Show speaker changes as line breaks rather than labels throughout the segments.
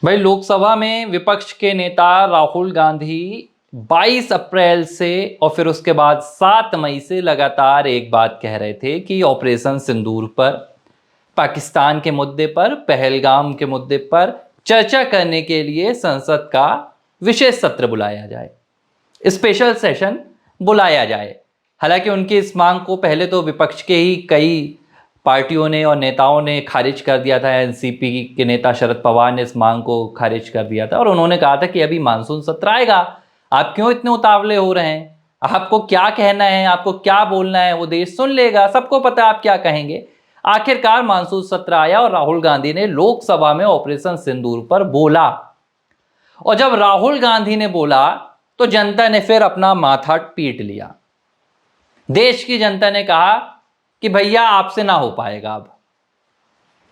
भाई, लोकसभा में विपक्ष के नेता राहुल गांधी 22 अप्रैल से और फिर उसके बाद 7 मई से लगातार एक बात कह रहे थे कि ऑपरेशन सिंदूर पर, पाकिस्तान के मुद्दे पर, पहलगाम के मुद्दे पर चर्चा करने के लिए संसद का विशेष सत्र बुलाया जाए, स्पेशल सेशन बुलाया जाए। हालांकि उनकी इस मांग को पहले तो विपक्ष के ही कई पार्टियों ने और नेताओं ने खारिज कर दिया था। एनसीपी के नेता शरद पवार ने इस मांग को खारिज कर दिया था और उन्होंने कहा था कि अभी मानसून सत्र आएगा, आप क्यों इतने उतावले हो रहे हैं, आपको क्या कहना है, आपको क्या बोलना है, वो देश सुन लेगा, सबको पता है आप क्या कहेंगे। आखिरकार मानसून सत्र आया और राहुल गांधी ने लोकसभा में ऑपरेशन सिंदूर पर बोला। और जब राहुल गांधी ने बोला तो जनता ने फिर अपना माथा पीट लिया। देश की जनता ने कहा कि भैया आपसे ना हो पाएगा। अब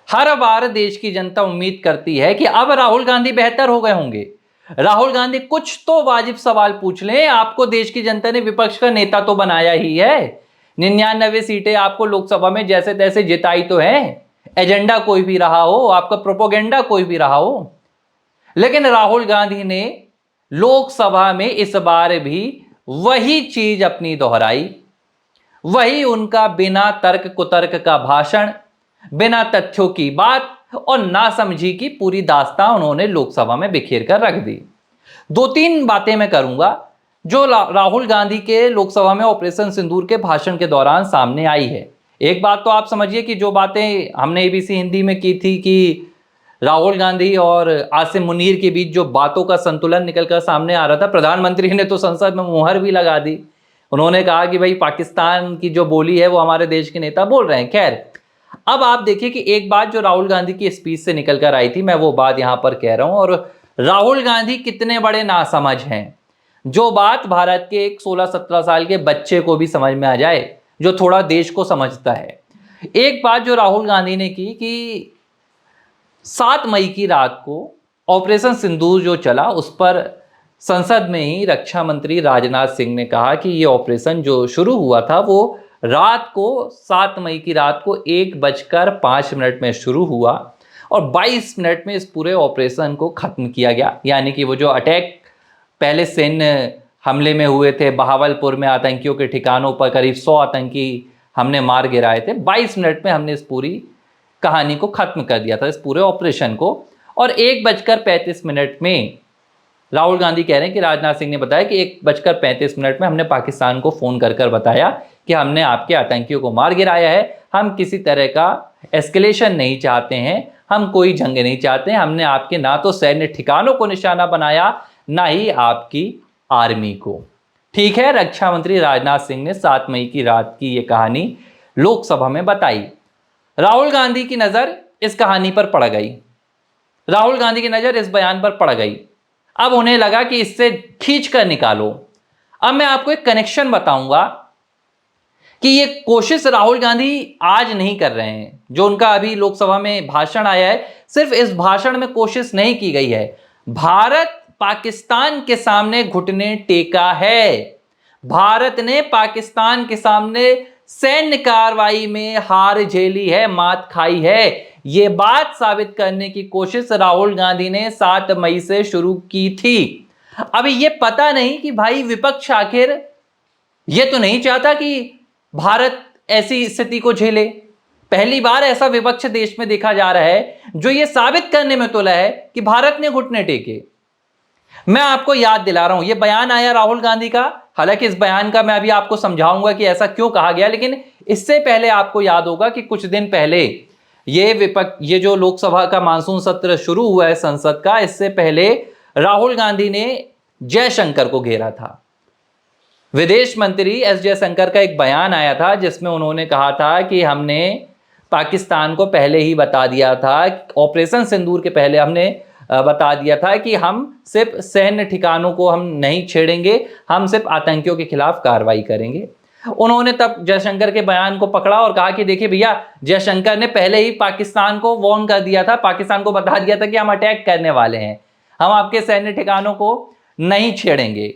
हर बार देश की जनता उम्मीद करती है कि अब राहुल गांधी बेहतर हो गए होंगे, राहुल गांधी कुछ तो वाजिब सवाल पूछ लें। आपको देश की जनता ने विपक्ष का नेता तो बनाया ही है, 99 सीटें आपको लोकसभा में जैसे तैसे जिताई तो है, एजेंडा कोई भी रहा हो, आपका प्रोपोगेंडा कोई भी रहा हो। लेकिन राहुल गांधी ने लोकसभा में इस बार भी वही चीज अपनी दोहराई, वही उनका बिना तर्क कुतर्क का भाषण, बिना तथ्यों की बात और नासमझी की पूरी दास्तान उन्होंने लोकसभा में बिखेर कर रख दी। 2-3 बातें मैं करूंगा जो राहुल गांधी के लोकसभा में ऑपरेशन सिंदूर के भाषण के दौरान सामने आई है। एक बात तो आप समझिए कि जो बातें हमने एबीसी हिंदी में की थी कि राहुल गांधी और आसिम मुनीर के बीच जो बातों का संतुलन निकलकर सामने आ रहा था, प्रधानमंत्री ने तो संसद में मुहर भी लगा दी। उन्होंने कहा कि भाई पाकिस्तान की जो बोली है वो हमारे देश के नेता बोल रहे हैं। खैर, अब आप देखिए कि एक बात जो राहुल गांधी की स्पीच से निकल कर आई थी, मैं वो बात यहां पर कह रहा हूं। और राहुल गांधी कितने बड़े नासमझ हैं, जो बात भारत के एक 16-17 साल के बच्चे को भी समझ में आ जाए, जो थोड़ा देश को समझता है। एक बात जो राहुल गांधी ने की कि 7 मई की रात को ऑपरेशन सिंदूर जो चला उस पर संसद में ही रक्षा मंत्री राजनाथ सिंह ने कहा कि ये ऑपरेशन जो शुरू हुआ था वो रात को 7 मई की रात को 1:05 में शुरू हुआ और 22 मिनट में इस पूरे ऑपरेशन को खत्म किया गया। यानी कि वो जो अटैक पहले सैन्य हमले में हुए थे, बहावलपुर में आतंकियों के ठिकानों पर करीब 100 आतंकी हमने मार गिराए थे, 22 मिनट में हमने इस पूरी कहानी को खत्म कर दिया था, इस पूरे ऑपरेशन को। और 1:35 में राहुल गांधी कह रहे हैं कि राजनाथ सिंह ने बताया कि 1:35 में हमने पाकिस्तान को फोन कर बताया कि हमने आपके आतंकियों को मार गिराया है, हम किसी तरह का एस्केलेशन नहीं चाहते हैं, हम कोई जंग नहीं चाहते हैं, हमने आपके ना तो सैन्य ठिकानों को निशाना बनाया ना ही आपकी आर्मी को। ठीक है, रक्षा मंत्री राजनाथ सिंह ने 7 मई की रात की यह कहानी लोकसभा में बताई। राहुल गांधी की नजर इस कहानी पर पड़ गई, राहुल गांधी की नजर इस बयान पर पड़ गई। अब उन्हें लगा कि इससे खींच कर निकालो। अब मैं आपको एक कनेक्शन बताऊंगा कि ये कोशिश राहुल गांधी आज नहीं कर रहे हैं। जो उनका अभी लोकसभा में भाषण आया है, सिर्फ इस भाषण में कोशिश नहीं की गई है, भारत पाकिस्तान के सामने घुटने टेका है, भारत ने पाकिस्तान के सामने सैन्य कार्रवाई में हार झेली है, मात खाई है। ये बात साबित करने की कोशिश राहुल गांधी ने 7 मई से शुरू की थी। अभी ये पता नहीं कि भाई विपक्ष आखिर ये तो नहीं चाहता कि भारत ऐसी स्थिति को झेले। पहली बार ऐसा विपक्ष देश में देखा जा रहा है जो ये साबित करने में तुला है कि भारत ने घुटने टेके। मैं आपको याद दिला रहा हूं, यह बयान आया राहुल गांधी का। हालांकि इस बयान का मैं अभी आपको समझाऊंगा कि ऐसा क्यों कहा गया, लेकिन इससे पहले आपको याद होगा कि कुछ दिन पहले ये जो लोकसभा का मानसून सत्र शुरू हुआ है संसद का, इससे पहले राहुल गांधी ने जयशंकर को घेरा था। विदेश मंत्री एस जयशंकर का एक बयान आया था जिसमें उन्होंने कहा था कि हमने पाकिस्तान को पहले ही बता दिया था, ऑपरेशन सिंदूर के पहले हमने बता दिया था कि हम सिर्फ सैन्य ठिकानों को हम नहीं छेड़ेंगे, हम सिर्फ आतंकियों के खिलाफ कार्रवाई करेंगे। उन्होंने तब जयशंकर के बयान को पकड़ा और कहा कि देखिए भैया, जयशंकर ने पहले ही पाकिस्तान को वार्न कर दिया था, पाकिस्तान को बता दिया था कि हम अटैक करने वाले हैं, हम आपके सैन्य ठिकानों को नहीं छेड़ेंगे।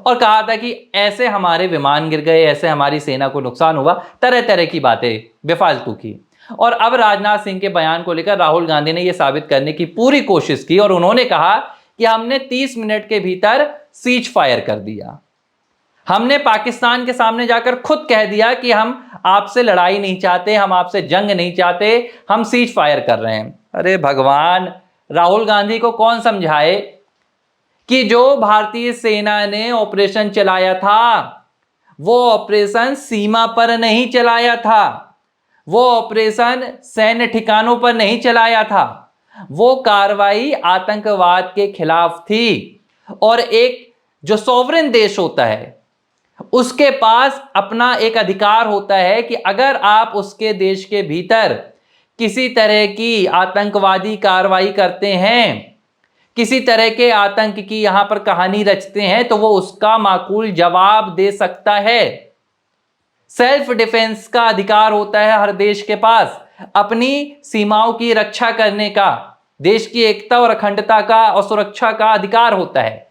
और कहा था कि ऐसे हमारे विमान गिर गए, ऐसे हमारी सेना को नुकसान हुआ, तरह तरह की बातें बेफालतू की। और अब राजनाथ सिंह के बयान को लेकर राहुल गांधी ने यह साबित करने की पूरी कोशिश की और उन्होंने कहा कि हमने 30 मिनट के भीतर सीज फायर कर दिया। हमने पाकिस्तान के सामने जाकर खुद कह दिया कि हम आपसे लड़ाई नहीं चाहते, हम आपसे जंग नहीं चाहते, हम सीज फायर कर रहे हैं। अरे भगवान, राहुल गांधी को कौन समझाए कि जो भारतीय सेना ने ऑपरेशन चलाया था वो ऑपरेशन सीमा पर नहीं चलाया था, वो ऑपरेशन सैन्य ठिकानों पर नहीं चलाया था, वो कार्रवाई आतंकवाद के खिलाफ थी। और एक जो सॉवरेन देश होता है उसके पास अपना एक अधिकार होता है कि अगर आप उसके देश के भीतर किसी तरह की आतंकवादी कार्रवाई करते हैं, किसी तरह के आतंक की यहां पर कहानी रचते हैं, तो वो उसका माकूल जवाब दे सकता है। सेल्फ डिफेंस का अधिकार होता है हर देश के पास, अपनी सीमाओं की रक्षा करने का, देश की एकता और अखंडता का और सुरक्षा का अधिकार होता है।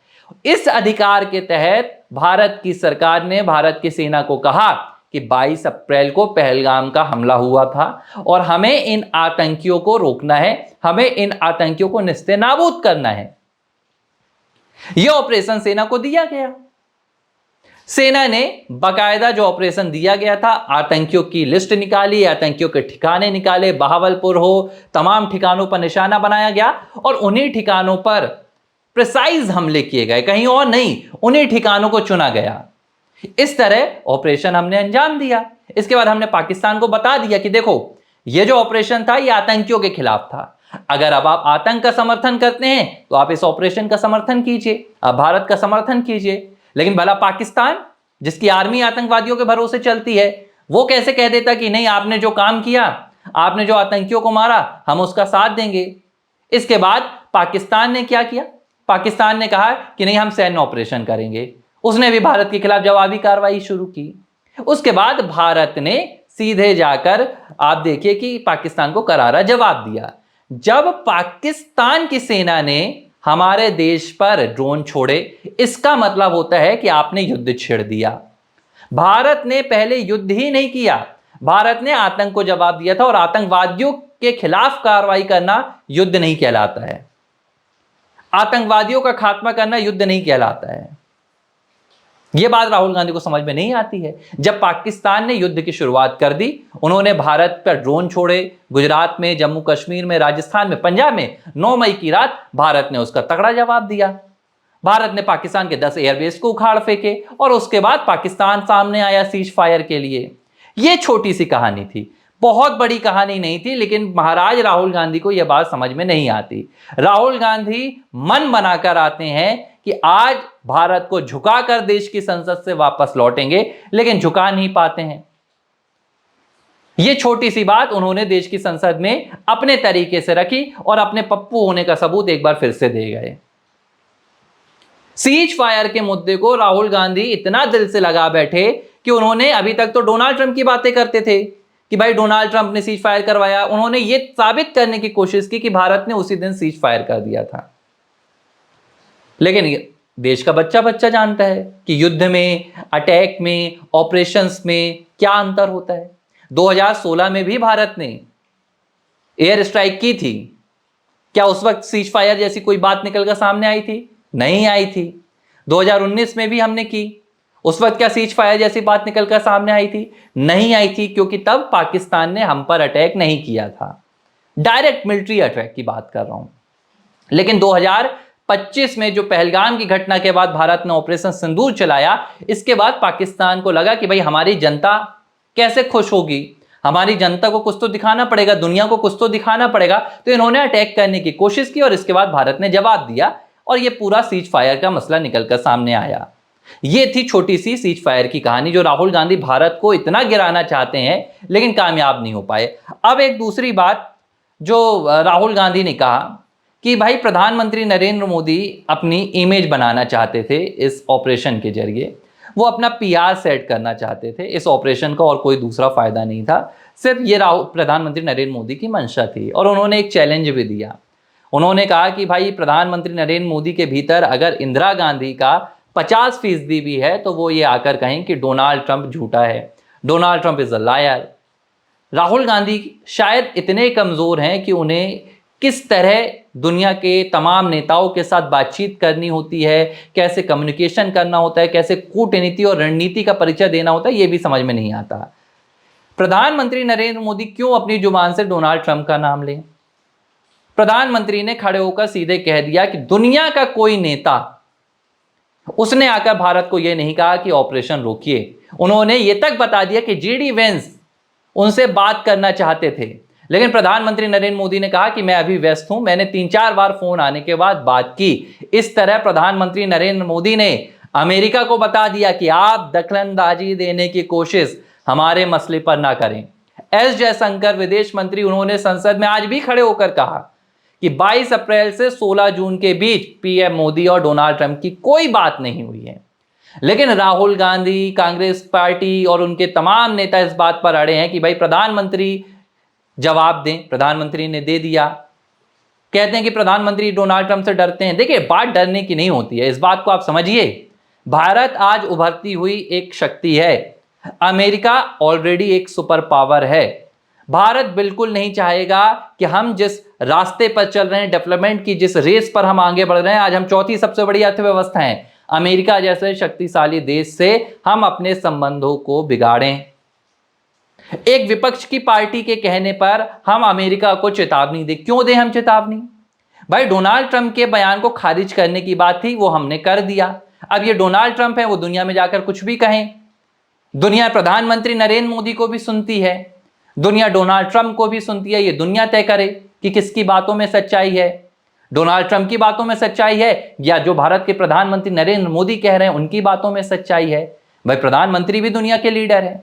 इस अधिकार के तहत भारत की सरकार ने भारत की सेना को कहा कि 22 अप्रैल को पहलगाम का हमला हुआ था और हमें इन आतंकियों को रोकना है, हमें इन आतंकियों को निस्तेनाबूद करना है। यह ऑपरेशन सेना को दिया गया। सेना ने बाकायदा जो ऑपरेशन दिया गया था, आतंकियों की लिस्ट निकाली, आतंकियों के ठिकाने निकाले, बहावलपुर हो, तमाम ठिकानों पर निशाना बनाया गया और उन्हीं ठिकानों पर प्रिसाइज हमले किए गए, कहीं और नहीं, उन्हीं ठिकानों को चुना गया। इस तरह ऑपरेशन हमने अंजाम दिया। इसके बाद हमने पाकिस्तान को बता दिया कि देखो, यह जो ऑपरेशन था यह आतंकियों के खिलाफ था। अगर अब आप आतंक का समर्थन करते हैं तो आप इस ऑपरेशन का समर्थन कीजिए, आप भारत का समर्थन कीजिए। लेकिन भला पाकिस्तान, जिसकी आर्मी आतंकवादियों के भरोसे चलती है, वो कैसे कह देता कि नहीं, आपने जो काम किया, आपने जो आतंकियों को मारा, हम उसका साथ देंगे। इसके बाद पाकिस्तान ने क्या किया? पाकिस्तान ने कहा कि नहीं, हम सैन्य ऑपरेशन करेंगे। उसने भी भारत के खिलाफ जवाबी कार्रवाई शुरू की। उसके बाद भारत ने सीधे जाकर, आप देखिए कि पाकिस्तान को करारा जवाब दिया। जब पाकिस्तान की सेना ने हमारे देश पर ड्रोन छोड़े, इसका मतलब होता है कि आपने युद्ध छेड़ दिया। भारत ने पहले युद्ध ही नहीं किया, भारत ने आतंक को जवाब दिया था और आतंकवादियों के खिलाफ कार्रवाई करना युद्ध नहीं कहलाता है। आतंकवादियों का खात्मा करना युद्ध नहीं कहलाता है। यह बात राहुल गांधी को समझ में नहीं आती है। जब पाकिस्तान ने युद्ध की शुरुआत कर दी, उन्होंने भारत पर ड्रोन छोड़े, गुजरात में, जम्मू कश्मीर में, राजस्थान में, पंजाब में 9 मई की रात भारत ने उसका तगड़ा जवाब दिया। भारत ने पाकिस्तान के 10 एयरबेस को उखाड़ फेंके और उसके बाद पाकिस्तान सामने आया सीज फायर के लिए। यह छोटी सी कहानी थी, बहुत बड़ी कहानी नहीं थी, लेकिन महाराज राहुल गांधी को यह बात समझ में नहीं आती। राहुल गांधी मन बनाकर आते हैं कि आज भारत को झुकाकर देश की संसद से वापस लौटेंगे, लेकिन झुका नहीं पाते हैं। यह छोटी सी बात उन्होंने देश की संसद में अपने तरीके से रखी और अपने पप्पू होने का सबूत एक बार फिर से दे गए। सीज फायर के मुद्दे को राहुल गांधी इतना दिल से लगा बैठे कि उन्होंने, अभी तक तो डोनाल्ड ट्रंप की बातें करते थे कि भाई डोनाल्ड ट्रंप ने सीज फायर करवाया, उन्होंने यह साबित करने की कोशिश की कि भारत ने उसी दिन सीज फायर कर दिया था। लेकिन देश का बच्चा बच्चा जानता है कि युद्ध में, अटैक में, ऑपरेशंस में क्या अंतर होता है। 2016 में भी भारत ने एयर स्ट्राइक की थी। क्या उस वक्त सीज फायर जैसी कोई बात निकलकर सामने आई थी? नहीं आई थी। 2019 में भी हमने की। उस वक्त क्या सीज फायर जैसी बात निकलकर सामने आई थी? नहीं आई थी, क्योंकि तब पाकिस्तान ने हम पर अटैक नहीं किया था। डायरेक्ट मिलिट्री अटैक की बात कर रहा हूं। लेकिन 2025 में जो पहलगाम की घटना के बाद भारत ने ऑपरेशन सिंदूर चलाया, इसके बाद पाकिस्तान को लगा कि भाई हमारी जनता कैसे खुश होगी, हमारी जनता को कुछ तो दिखाना पड़ेगा, दुनिया को कुछ तो दिखाना पड़ेगा। तो इन्होंने अटैक करने की कोशिश की और इसके बाद भारत ने जवाब दिया और यह पूरा सीज फायर का मसला निकलकर सामने आया। यह थी छोटी सी सीज फायर की कहानी, जो राहुल गांधी भारत को इतना गिराना चाहते हैं लेकिन कामयाब नहीं हो पाए। अब एक दूसरी बात जो राहुल गांधी ने कहा कि भाई प्रधानमंत्री नरेंद्र मोदी अपनी इमेज बनाना चाहते थे इस ऑपरेशन के जरिए, वो अपना पीआर सेट करना चाहते थे इस ऑपरेशन का, और कोई दूसरा फायदा नहीं था। सिर्फ ये प्रधानमंत्री नरेंद्र मोदी की मंशा थी। और उन्होंने एक चैलेंज भी दिया। उन्होंने कहा कि भाई प्रधानमंत्री नरेंद्र मोदी के भीतर अगर इंदिरा गांधी का 50% भी है तो वो ये आकर कहें कि डोनाल्ड ट्रंप झूठा है, Donald Trump is a liar. Rahul Gandhi शायद इतने कमज़ोर हैं कि उन्हें किस तरह दुनिया के तमाम नेताओं के साथ बातचीत करनी होती है, कैसे कम्युनिकेशन करना होता है, कैसे कूटनीति और रणनीति का परिचय देना होता है, ये भी समझ में नहीं आता। प्रधानमंत्री नरेंद्र मोदी क्यों अपनी जुबान से डोनाल्ड ट्रंप का नाम लें? प्रधानमंत्री ने खड़े होकर सीधे कह दिया कि दुनिया का कोई नेता, उसने आकर भारत को यह नहीं कहा कि ऑपरेशन रोकिए। उन्होंने यह तक बता दिया कि जीडी वेंस उनसे बात करना चाहते थे, लेकिन प्रधानमंत्री नरेंद्र मोदी ने कहा कि मैं अभी व्यस्त हूं, मैंने 3-4 बार फोन आने के बाद बात की। इस तरह प्रधानमंत्री नरेंद्र मोदी ने अमेरिका को बता दिया कि आप दखलंदाजी देने की कोशिश हमारे मसले पर ना करें। एस जयशंकर विदेश मंत्री, उन्होंने संसद में आज भी खड़े होकर कहा कि 22 अप्रैल से 16 जून के बीच पीएम मोदी और डोनाल्ड ट्रंप की कोई बात नहीं हुई है। लेकिन राहुल गांधी, कांग्रेस पार्टी और उनके तमाम नेता इस बात पर अड़े हैं कि भाई प्रधानमंत्री जवाब दें। प्रधानमंत्री ने दे दिया। कहते हैं कि प्रधानमंत्री डोनाल्ड ट्रंप से डरते हैं। देखिए, बात डरने की नहीं होती है, इस बात को आप समझिए। भारत आज उभरती हुई एक शक्ति है। अमेरिका ऑलरेडी एक सुपर पावर है। भारत बिल्कुल नहीं चाहेगा कि हम जिस रास्ते पर चल रहे हैं, डेवलपमेंट की जिस रेस पर हम आगे बढ़ रहे हैं, आज हम चौथी सबसे बड़ी अर्थव्यवस्था हैं, अमेरिका जैसे शक्तिशाली देश से हम अपने संबंधों को बिगाड़ें। एक विपक्ष की पार्टी के कहने पर हम अमेरिका को चेतावनी दें। क्यों दें हम चेतावनी? भाई, डोनाल्ड ट्रंप के बयान को खारिज करने की बात थी, वो हमने कर दिया। अब ये डोनाल्ड ट्रंप है, वो दुनिया में जाकर कुछ भी कहें। दुनिया प्रधानमंत्री नरेंद्र मोदी को भी सुनती है, दुनिया डोनाल्ड ट्रंप को भी सुनती है। ये दुनिया तय करे कि किसकी बातों में सच्चाई है, डोनाल्ड ट्रंप की बातों में सच्चाई है या जो भारत के प्रधानमंत्री नरेंद्र मोदी कह रहे हैं उनकी बातों में सच्चाई है। भाई, प्रधानमंत्री भी दुनिया के लीडर है।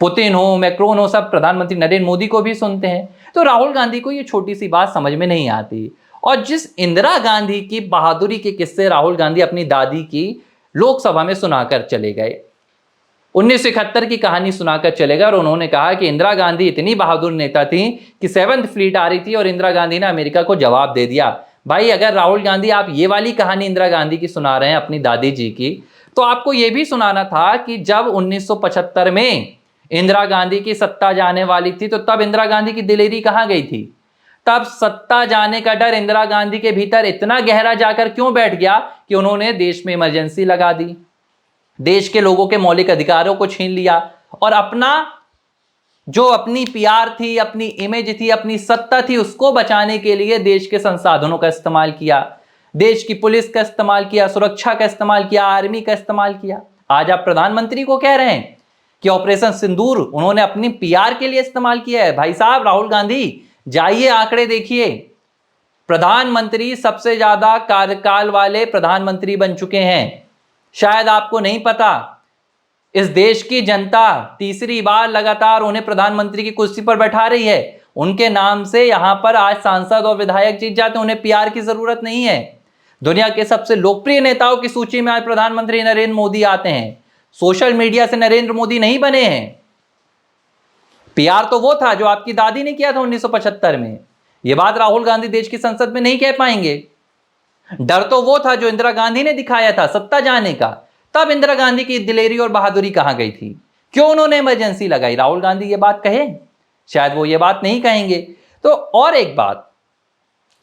पुतिन हो, मैक्रोन हो, सब प्रधानमंत्री नरेंद्र मोदी को भी सुनते हैं। तो राहुल गांधी को ये छोटी सी बात समझ में नहीं आती। और जिस इंदिरा गांधी की बहादुरी के किस्से राहुल गांधी अपनी दादी की लोकसभा में सुनाकर चले गए, 1971 की कहानी सुनाकर चले गए और उन्होंने कहा कि इंदिरा गांधी इतनी बहादुर नेता थी कि 7th फ्लीट आ रही थी और इंदिरा गांधी ने अमेरिका को जवाब दे दिया। भाई, अगर राहुल गांधी आप ये वाली कहानी इंदिरा गांधी की सुना रहे हैं, अपनी दादी जी की, तो आपको ये भी सुनाना था कि जब 1975 में इंदिरा गांधी की सत्ता जाने वाली थी, तो तब इंदिरा गांधी की दिलेरी कहां गई थी? तब सत्ता जाने का डर इंदिरा गांधी के भीतर इतना गहरा जाकर क्यों बैठ गया कि उन्होंने देश में इमरजेंसी लगा दी, देश के लोगों के मौलिक अधिकारों को छीन लिया और अपनी पीआर थी, अपनी इमेज थी, अपनी सत्ता थी, उसको बचाने के लिए देश के संसाधनों का इस्तेमाल किया, देश की पुलिस का इस्तेमाल किया, सुरक्षा का इस्तेमाल किया, आर्मी का इस्तेमाल किया। आज आप प्रधानमंत्री को कह रहे हैं कि ऑपरेशन सिंदूर उन्होंने अपनी पीआर के लिए इस्तेमाल किया है। भाई साहब, राहुल गांधी जाइए, आंकड़े देखिए। प्रधानमंत्री सबसे ज्यादा कार्यकाल वाले प्रधानमंत्री बन चुके हैं। शायद आपको नहीं पता, इस देश की जनता तीसरी बार लगातार उन्हें प्रधानमंत्री की कुर्सी पर बैठा रही है। उनके नाम से यहां पर आज सांसद और विधायक जीत जाते हैं, उन्हें पीआर की जरूरत नहीं है। दुनिया के सबसे लोकप्रिय नेताओं की सूची में आज प्रधानमंत्री नरेंद्र मोदी आते हैं। सोशल मीडिया से नरेंद्र मोदी नहीं बने हैं। पीआर तो वो था जो आपकी दादी ने किया था 1975 में। यह बात राहुल गांधी देश की संसद में नहीं कह पाएंगे। डर तो वो था जो इंदिरा गांधी ने दिखाया था सत्ता जाने का। तब इंदिरा गांधी की दिलेरी और बहादुरी कहां गई थी? क्यों उन्होंने इमरजेंसी लगाई? राहुल गांधी ये बात कहे? शायद वो ये बात नहीं कहेंगे। तो और एक बात,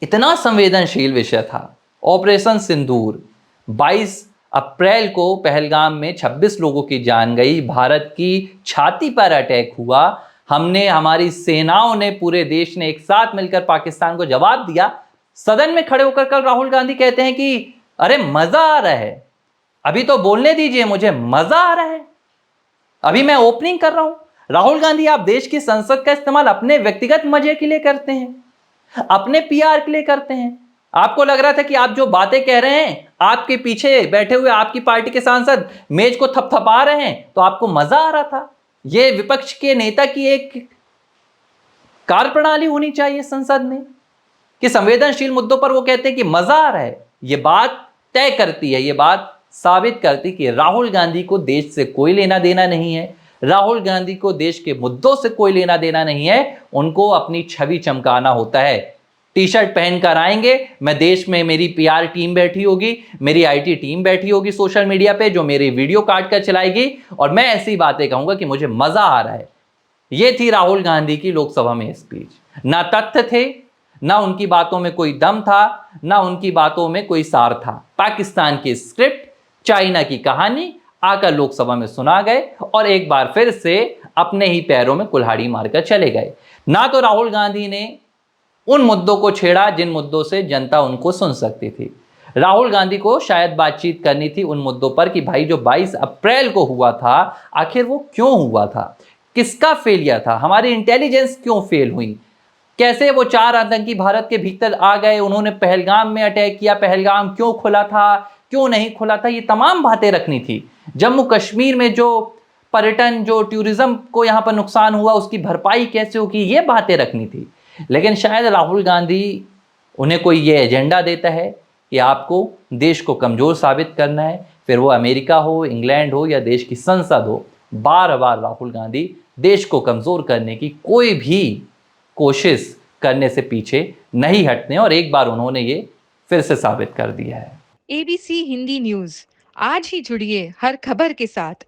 इतना संवेदनशील विषय था ऑपरेशन सिंदूर। 22 अप्रैल को पहलगाम में 26 लोगों की जान गई, भारत की छाती पर अटैक हुआ। हमारी सेनाओं ने, पूरे देश ने एक साथ मिलकर पाकिस्तान को जवाब दिया। सदन में खड़े होकर कल राहुल गांधी कहते हैं कि अरे मजा आ रहा है, अभी तो बोलने दीजिए मुझे, मजा आ रहा है, अभी मैं ओपनिंग कर रहा हूं। राहुल गांधी, आप देश की संसद का इस्तेमाल अपने व्यक्तिगत मजे के लिए करते हैं, अपने पीआर के लिए करते हैं। आपको लग रहा था कि आप जो बातें कह रहे हैं, आपके पीछे बैठे हुए आपकी पार्टी के सांसद मेज को थपथपा रहे हैं, तो आपको मजा आ रहा था। यह विपक्ष के नेता की एक कार्यप्रणाली होनी चाहिए संसद में कि संवेदनशील मुद्दों पर वो कहते हैं कि मजा आ रहा है। यह बात तय करती है, यह बात साबित करती कि राहुल गांधी को देश से कोई लेना देना नहीं है, राहुल गांधी को देश के मुद्दों से कोई लेना देना नहीं है। उनको अपनी छवि चमकाना होता है। टी शर्ट पहनकर आएंगे, मैं देश में मेरी पीआर टीम बैठी होगी, मेरी आईटी टीम बैठी होगी सोशल मीडिया पे, जो मेरी वीडियो काट कर चलाएगी और मैं ऐसी बातें कहूंगा कि मुझे मजा आ रहा है। ये थी राहुल गांधी की लोकसभा में स्पीच। ना तथ्य थे, ना उनकी बातों में कोई दम था, ना उनकी बातों में कोई सार था। पाकिस्तान की स्क्रिप्ट, चाइना की कहानी आकर लोकसभा में सुना गए और एक बार फिर से अपने ही पैरों में कुल्हाड़ी मारकर चले गए। ना तो राहुल गांधी ने उन मुद्दों को छेड़ा जिन मुद्दों से जनता उनको सुन सकती थी। राहुल गांधी को शायद बातचीत करनी थी उन मुद्दों पर कि भाई जो 22 अप्रैल को हुआ था, आखिर वो क्यों हुआ था, किसका फेलियर था, हमारी इंटेलिजेंस क्यों फेल हुई, कैसे वो 4 आतंकी भारत के भीतर आ गए, उन्होंने पहलगाम में अटैक किया, पहलगाम क्यों खुला था, क्यों नहीं खुला था, ये तमाम बातें रखनी थी। जम्मू कश्मीर में जो पर्यटन, जो टूरिज्म को यहाँ पर नुकसान हुआ, उसकी भरपाई कैसे होगी, ये बातें रखनी थी। लेकिन शायद राहुल गांधी, उन्हें कोई ये एजेंडा देता है कि आपको देश को कमज़ोर साबित करना है, फिर वो अमेरिका हो, इंग्लैंड हो या देश की संसद हो, बार बार राहुल गांधी देश को कमज़ोर करने की कोई भी कोशिश करने से पीछे नहीं हटते और एक बार उन्होंने ये फिर से साबित कर दिया है।
एबीसी हिंदी न्यूज, आज ही जुड़िए हर खबर के साथ